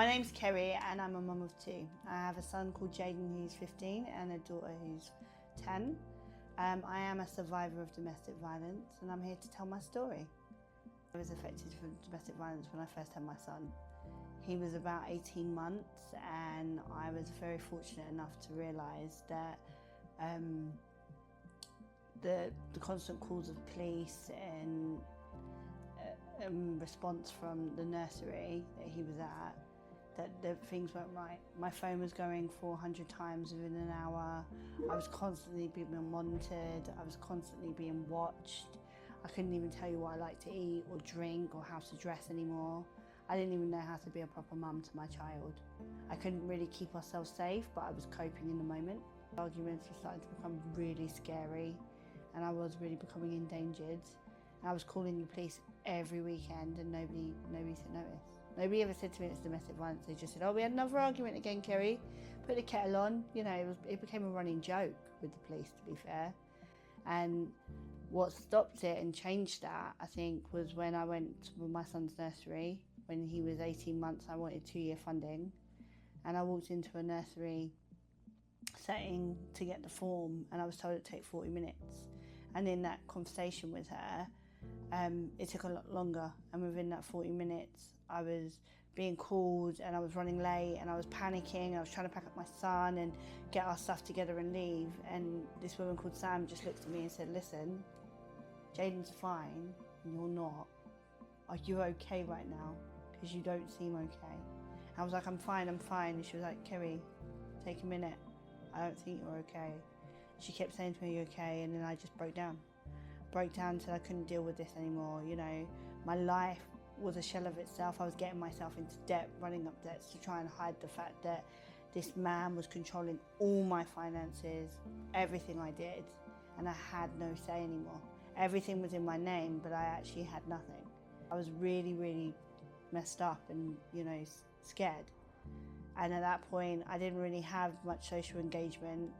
My name's Kerrie and I'm a mum of two. I have a son called Jaden who's 15 and a daughter who's 10. I am a survivor of domestic violence and I'm here to tell my story. I was affected from domestic violence when I first had my son. He was about 18 months and I was very fortunate enough to realise that the constant calls of police and response from the nursery that he was at, that things weren't right. My phone was going 400 times within an hour. I was constantly being monitored. I was constantly being watched. I couldn't even tell you what I like to eat or drink or how to dress anymore. I didn't even know how to be a proper mum to my child. I couldn't really keep ourselves safe, but I was coping in the moment. Arguments were starting to become really scary and I was really becoming endangered. And I was calling the police every weekend and nobody took notice. Nobody ever said to me it's domestic violence. They just said, oh, we had another argument again, Kerrie. Put the kettle on. You know, it became a running joke with the police, to be fair. And what stopped it and changed that, I think, was when I went to my son's nursery. When he was 18 months, I wanted 2-year funding. And I walked into a nursery setting to get the form and I was told it'd take 40 minutes. And in that conversation with her, it took a lot longer, and within that 40 minutes I was being called and I was running late and I was panicking. I was trying to pack up my son and get our stuff together and leave, and this woman called Sam just looked at me and said, listen, Jaden's fine and you're not. Are you okay right now? Because you don't seem okay. And I was like, I'm fine. And she was like, Kerrie, take a minute. I don't think you're okay. She kept saying to me, are you okay? And then I just broke down till I couldn't deal with this anymore. You know, my life was a shell of itself. I was getting myself into debt, running up debts to try and hide the fact that this man was controlling all my finances, everything I did, and I had no say anymore. Everything was in my name, but I actually had nothing. I was really, really messed up and, you know, scared. And at that point, I didn't really have much social engagement.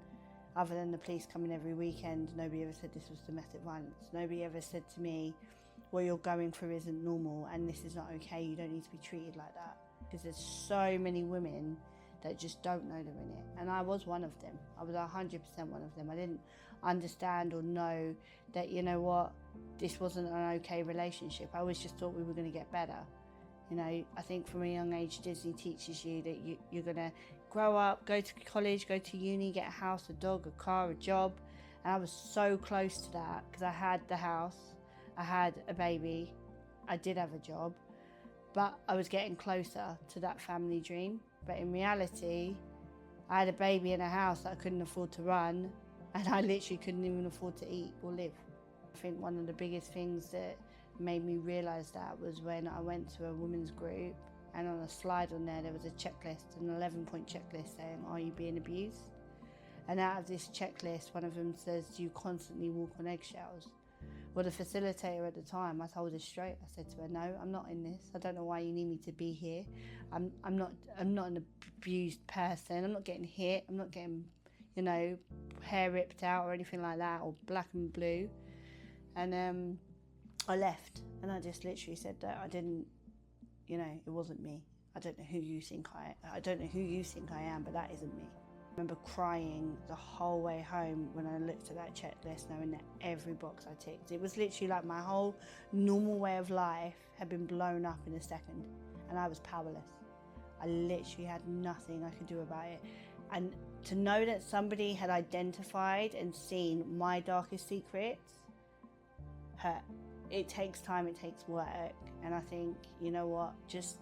Other than the police coming every weekend, nobody ever said this was domestic violence. Nobody ever said to me, what you're going through isn't normal and this is not okay, you don't need to be treated like that. Because there's so many women that just don't know they're in it. And I was one of them. I was 100% one of them. I didn't understand or know that, you know what, this wasn't an okay relationship. I always just thought we were going to get better. You know, I think from a young age, Disney teaches you that you're going to grow up, go to college, go to uni, get a house, a dog, a car, a job. And I was so close to that because I had the house, I had a baby, I did have a job, but I was getting closer to that family dream. But in reality, I had a baby and a house that I couldn't afford to run, and I literally couldn't even afford to eat or live. I think one of the biggest things that made me realise that was when I went to a women's group, and on a slide on there was a checklist, an 11-point checklist saying, are you being abused? And out of this checklist, one of them says, do you constantly walk on eggshells? Well, the facilitator at the time, I told her straight. I said to her, no, I'm not in this. I don't know why you need me to be here. I'm not an abused person. I'm not getting hit. I'm not getting, you know, hair ripped out or anything like that, or black and blue. And I left, and I just literally said that I didn't, you know, it wasn't me. I don't know who you think I am, but that isn't me. I remember crying the whole way home when I looked at that checklist, knowing that every box I ticked. It was literally like my whole normal way of life had been blown up in a second, and I was powerless. I literally had nothing I could do about it. And to know that somebody had identified and seen my darkest secrets hurt. It takes time, it takes work, and I think, you know what, just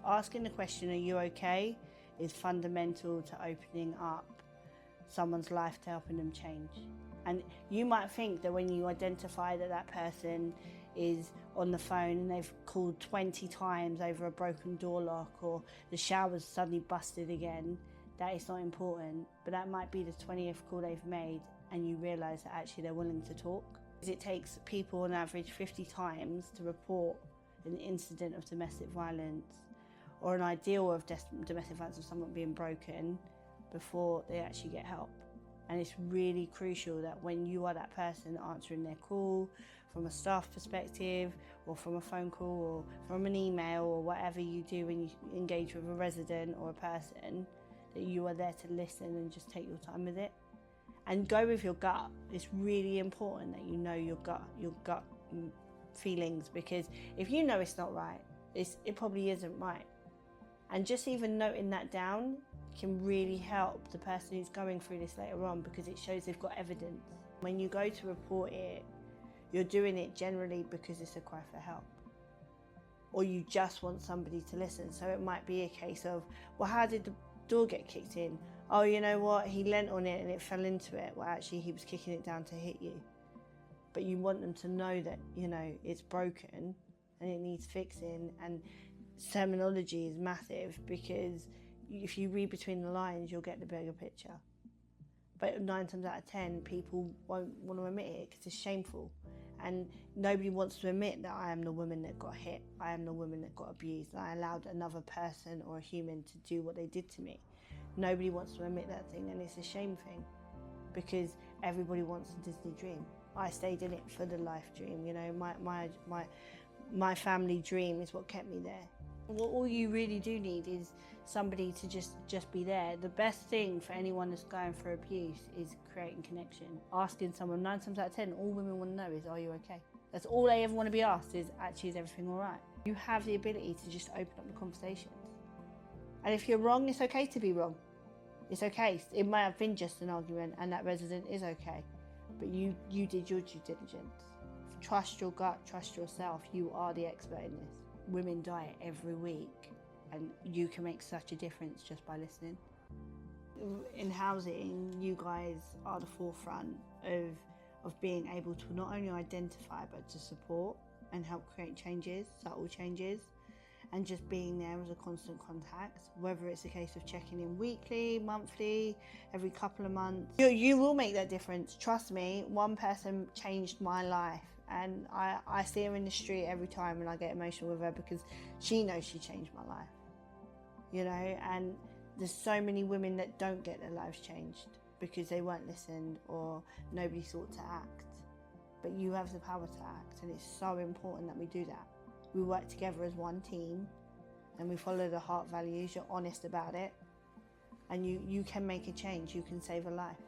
asking the question, are you okay, is fundamental to opening up someone's life, to helping them change. And you might think that when you identify that that person is on the phone and they've called 20 times over a broken door lock, or the shower's suddenly busted again, that it's not important. But that might be the 20th call they've made and you realise that actually they're willing to talk. It takes people on average 50 times to report an incident of domestic violence or an ideal of domestic violence of someone being broken before they actually get help. And it's really crucial that when you are that person answering their call from a staff perspective, or from a phone call, or from an email, or whatever you do when you engage with a resident or a person, that you are there to listen and just take your time with it. And go with your gut. It's really important that you know your gut feelings, because if you know it's not right, it probably isn't right. And just even noting that down can really help the person who's going through this later on, because it shows they've got evidence. When you go to report it, you're doing it generally because it's a cry for help, or you just want somebody to listen. So it might be a case of, well, how did the door get kicked in? Oh, you know what, he leant on it and it fell into it. Well, actually he was kicking it down to hit you. But you want them to know that, you know, it's broken and it needs fixing. And terminology is massive, because if you read between the lines, you'll get the bigger picture. But 9 times out of 10, people won't want to admit it because it's shameful. And nobody wants to admit that I am the woman that got hit, I am the woman that got abused, and I allowed another person or a human to do what they did to me. Nobody wants to admit that thing, and it's a shame thing, because everybody wants a Disney dream. I stayed in it for the life dream, you know, my family dream is what kept me there. All you really do need is somebody to just be there. The best thing for anyone that's going through abuse is creating connection. Asking someone, 9 times out of 10, all women want to know is, are you okay? That's all they ever want to be asked is, actually, is everything all right? You have the ability to just open up the conversations. And if you're wrong, it's okay to be wrong. It's okay. It might have been just an argument, and that resident is okay. But you did your due diligence. Trust your gut, trust yourself. You are the expert in this. Women die every week, and you can make such a difference just by listening. In housing, you guys are the forefront of being able to not only identify but to support and help create changes, subtle changes, and just being there as a constant contact, whether it's a case of checking in weekly, monthly, every couple of months. You will make that difference. Trust me, one person changed my life. And I see her in the street every time and I get emotional with her, because she knows she changed my life, you know. And there's so many women that don't get their lives changed because they weren't listened or nobody thought to act. But you have the power to act, and it's so important that we do that. We work together as one team and we follow the heart values. You're honest about it, and you can make a change. You can save a life.